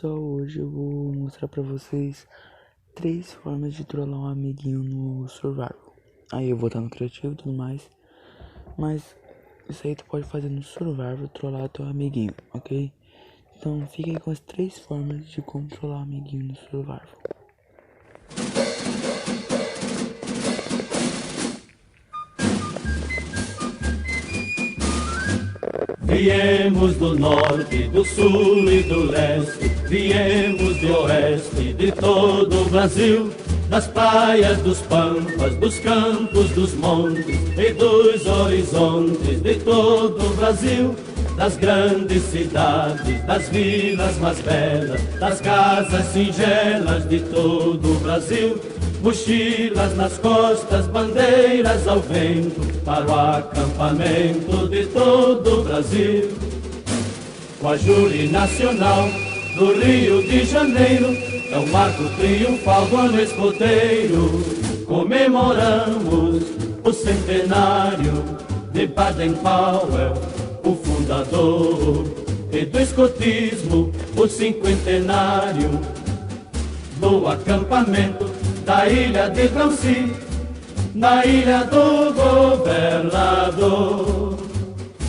pessoal, hoje eu vou mostrar pra vocês 3 formas de trollar um amiguinho no Survival. Aí eu vou estar no criativo e tudo mais, mas isso aí tu pode fazer no Survival, trollar teu amiguinho, ok? Então fica aí com as 3 formas de como trollar um amiguinho no Survival. Viemos do norte, do sul e do leste, viemos do oeste, de todo o Brasil, das praias, dos pampas, dos campos, dos montes e dos horizontes de todo o Brasil, das grandes cidades, das vilas mais belas, das casas singelas de todo o Brasil. Mochilas nas costas, bandeiras ao vento, para o acampamento de todo o Brasil. Com a Júri Nacional do Rio de Janeiro, é o marco triunfal do ano escoteiro. Comemoramos o centenário de Baden-Powell, o fundador, e do escotismo, o cinquentenário do acampamento da ilha de Bronci, na ilha do governador.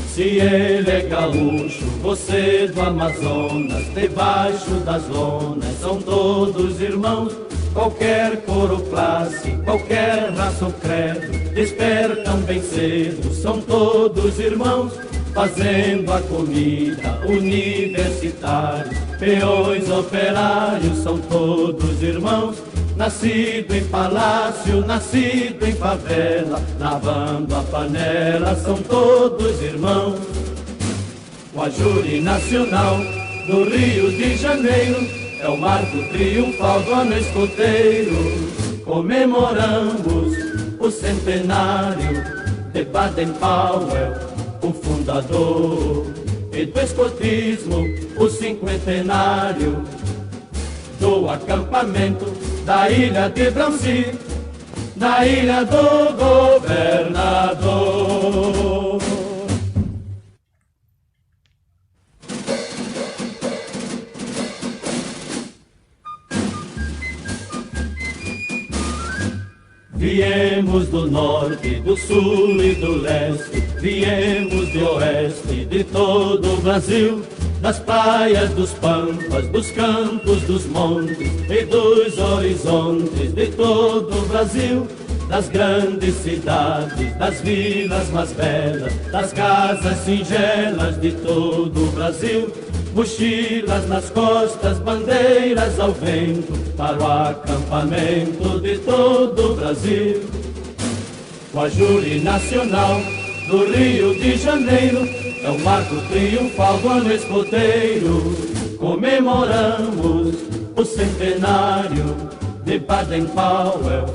Se ele é gaúcho, você do Amazonas, debaixo das lonas são todos irmãos. Qualquer cor ou classe, qualquer raça ou credo, despertam bem cedo, são todos irmãos. Fazendo a comida, universitários, peões, operários, são todos irmãos. Nascido em palácio, nascido em favela, lavando a panela, são todos irmãos. O Júri Nacional do Rio de Janeiro é o marco triunfal do ano escoteiro. Comemoramos o centenário de Baden-Powell, o fundador, e do escotismo, o cinquentenário do acampamento da ilha de Bronci, na ilha do governador. Viemos do norte, do sul e do leste, viemos do oeste, de todo o Brasil, das praias, dos pampas, dos campos, dos montes e dos horizontes de todo o Brasil, das grandes cidades, das vilas mais belas, das casas singelas de todo o Brasil. Mochilas nas costas, bandeiras ao vento, para o acampamento de todo o Brasil. Com a Júri Nacional do Rio de Janeiro, é o marco triunfal do ano escoteiro. Comemoramos o centenário de Baden-Powell,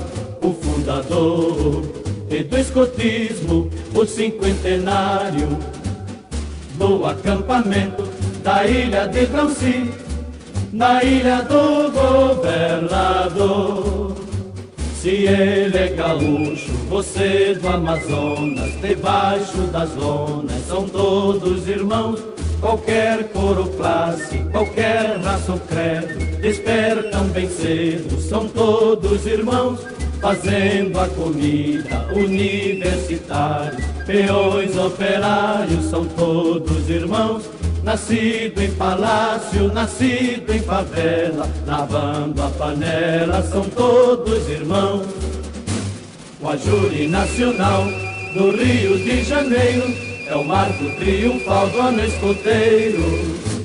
o fundador, e do escotismo, o cinquentenário do acampamento da ilha de Bronci, na ilha do governador. Se ele é gaúcho, você do Amazonas, debaixo das lonas são todos irmãos. Qualquer cor ou classe, qualquer raça ou credo, despertam bem cedo, são todos irmãos. Fazendo a comida, universitários, peões, operários, são todos irmãos. Nascido em palácio, nascido em favela, lavando a panela, são todos irmãos. O Júri Nacional do Rio de Janeiro é o marco triunfal do ano escoteiro.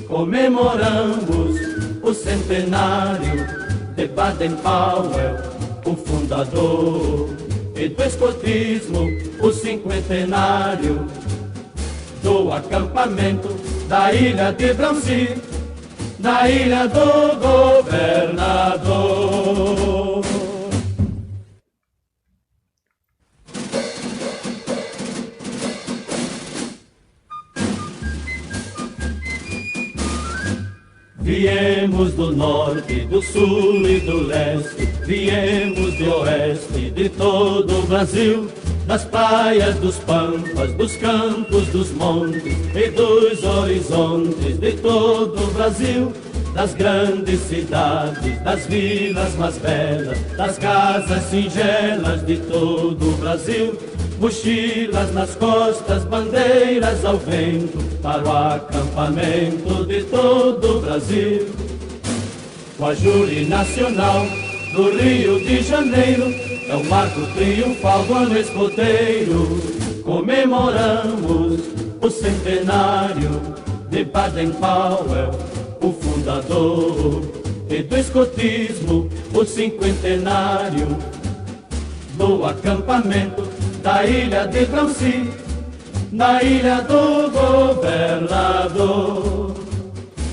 Comemoramos o centenário de Baden-Powell, o fundador, e do escotismo, o cinquentenário do acampamento da ilha de Bronci, na ilha do governador. Viemos do norte, do sul e do leste, viemos do oeste, de todo o Brasil, das praias, dos pampas, dos campos, dos montes e dos horizontes de todo o Brasil, das grandes cidades, das vilas mais belas, das casas singelas de todo o Brasil. Mochilas nas costas, bandeiras ao vento, para o acampamento de todo o Brasil. O Ajure Nacional do Rio de Janeiro é o marco triunfal do ano escoteiro. Comemoramos o centenário de Baden-Powell, o fundador, e do escotismo, o cinquentenário do acampamento da ilha de Bramsi, na ilha do governador.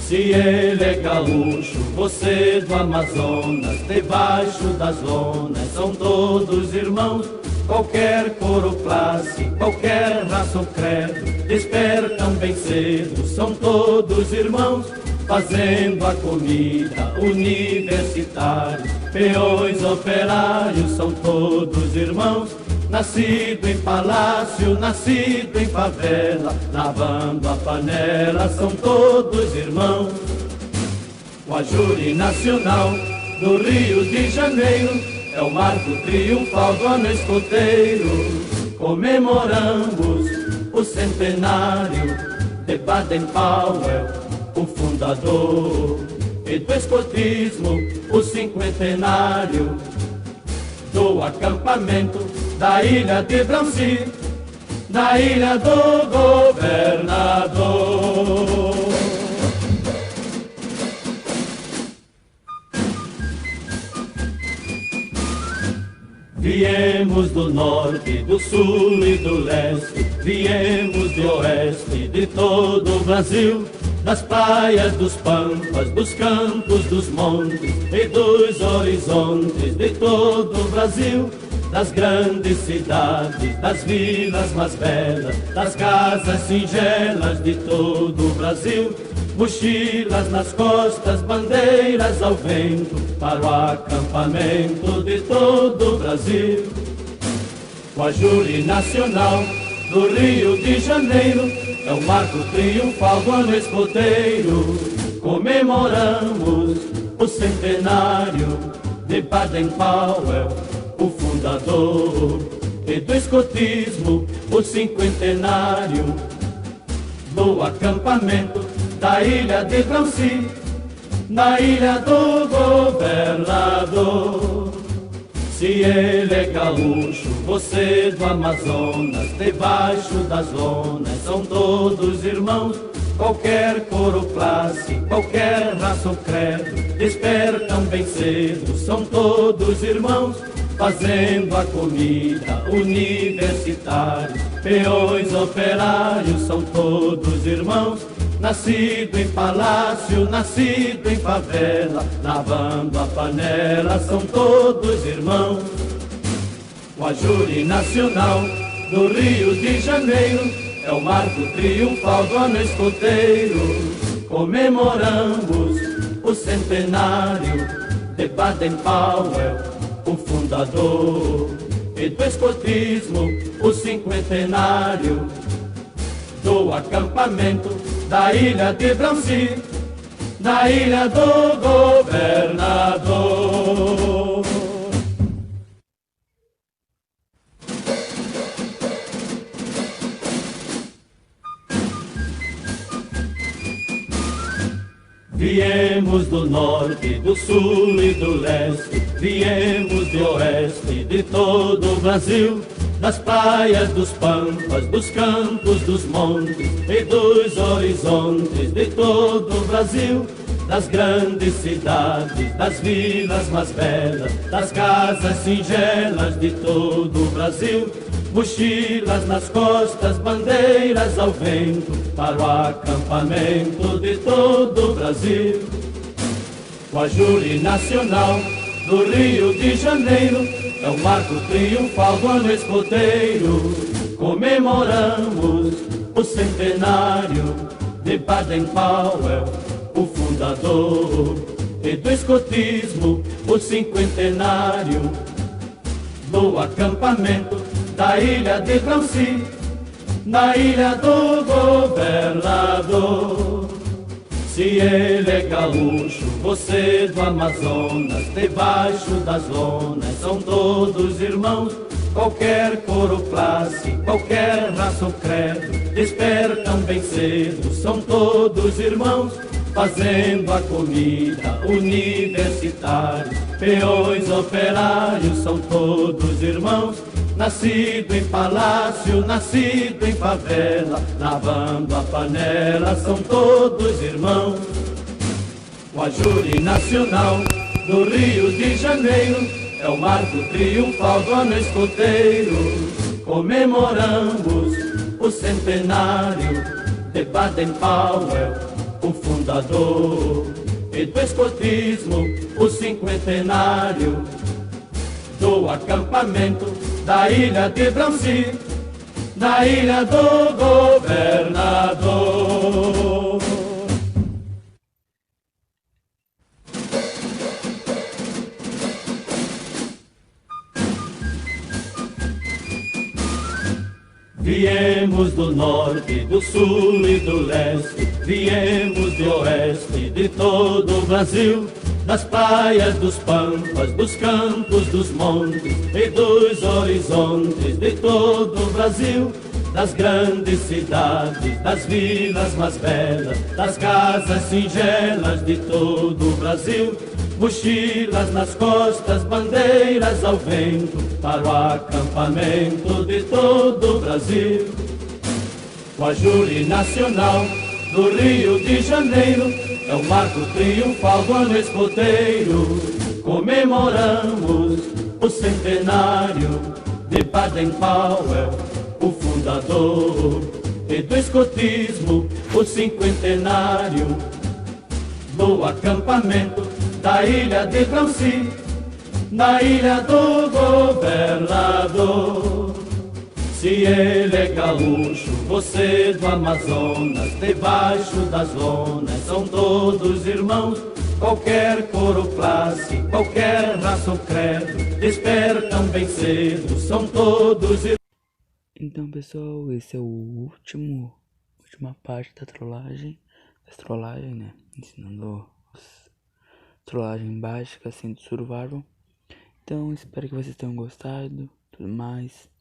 Se ele é gaúcho, você do Amazonas, debaixo das lonas são todos irmãos. Qualquer cor ou classe, qualquer raça ou credo, despertam bem cedo, são todos irmãos. Fazendo a comida, universitários, peões, operários, são todos irmãos. Nascido em palácio, nascido em favela, lavando a panela, são todos irmãos. O Ajure Nacional do Rio de Janeiro é o marco triunfal do ano escoteiro. Comemoramos o centenário de Baden-Powell, o fundador, e do escotismo, o cinquentenário do acampamento da ilha de Bramsi, na ilha do governador. Viemos do norte, do sul e do leste, viemos do oeste, de todo o Brasil, das praias, dos pampas, dos campos, dos montes e dos horizontes de todo o Brasil. Das grandes cidades, das vilas mais belas, das casas singelas de todo o Brasil. Mochilas nas costas, bandeiras ao vento, para o acampamento de todo o Brasil. O Ajure Nacional do Rio de Janeiro é o marco triunfal do ano escoteiro. Comemoramos o centenário de Baden-Powell, o fundador, e do escotismo, o cinquentenário do acampamento da ilha de Bramsi, na ilha do governador. Se ele é gaúcho, você do Amazonas, debaixo das lonas são todos irmãos. Qualquer cor ou classe, qualquer raça ou credo, despertam bem cedo, são todos irmãos. Fazendo a comida, universitários, peões, operários, são todos irmãos. Nascido em palácio, nascido em favela, lavando a panela, são todos irmãos. O Ajure Nacional do Rio de Janeiro é o marco triunfal do ano escoteiro. Comemoramos o centenário de Baden-Powell, o fundador, e do escotismo, o cinquentenário do acampamento da ilha de Bramsi, na ilha do governador. Viemos do norte, do sul e do leste, viemos do oeste, de todo o Brasil, das praias, dos pampas, dos campos, dos montes e dos horizontes de todo o Brasil. Das grandes cidades, das vilas mais belas, das casas singelas de todo o Brasil. Mochilas nas costas, bandeiras ao vento, para o acampamento de todo o Brasil. O Ajure Nacional do Rio de Janeiro é o marco triunfal do ano escoteiro. Comemoramos o centenário de Baden-Powell, o fundador, e do escotismo, o cinquentenário do acampamento da ilha de Bramsi, na ilha do governador. Se ele é gaúcho, você do Amazonas, debaixo das lonas são todos irmãos. Qualquer cor ou classe, qualquer raça ou credo, despertam bem cedo, são todos irmãos. Fazendo a comida, universitários, peões, operários, são todos irmãos. Nascido em palácio, nascido em favela, lavando a panela, são todos irmãos. O Ajure Nacional do Rio de Janeiro é o marco triunfal do ano escoteiro. Comemoramos o centenário de Baden-Powell, o fundador, e do escotismo, o cinquentenário do acampamento da ilha de Bramsi, na ilha do governador. Viemos do norte, do sul e do leste, viemos do oeste, de todo o Brasil, das praias, dos pampas, dos campos, dos montes e dos horizontes de todo o Brasil, das grandes cidades, das vilas mais belas, das casas singelas de todo o Brasil. Mochilas nas costas, bandeiras ao vento, para o acampamento de todo o Brasil. O Ajure Nacional do Rio de Janeiro é o marco triunfal do ano escoteiro. Comemoramos o centenário de Baden-Powell, o fundador, e do escotismo, o cinquentenário do acampamento da ilha de Bramsi, na ilha do governador. Se ele é gaúcho, você do Amazonas, debaixo das lonas são todos irmãos. Qualquer cor ou classe, qualquer raça ou credo, despertam bem cedo, são todos irmãos. Então, pessoal, esse é o última parte da trollagem, né? Ensinando trollagem básica, assim, do Survival. Então, espero que vocês tenham gostado, tudo mais.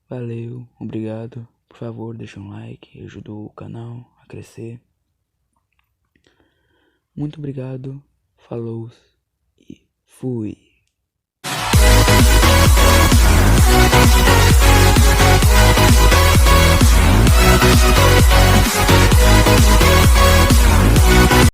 Valeu, obrigado. Por favor, deixa um like, ajuda o canal a crescer. Muito obrigado, falou e fui.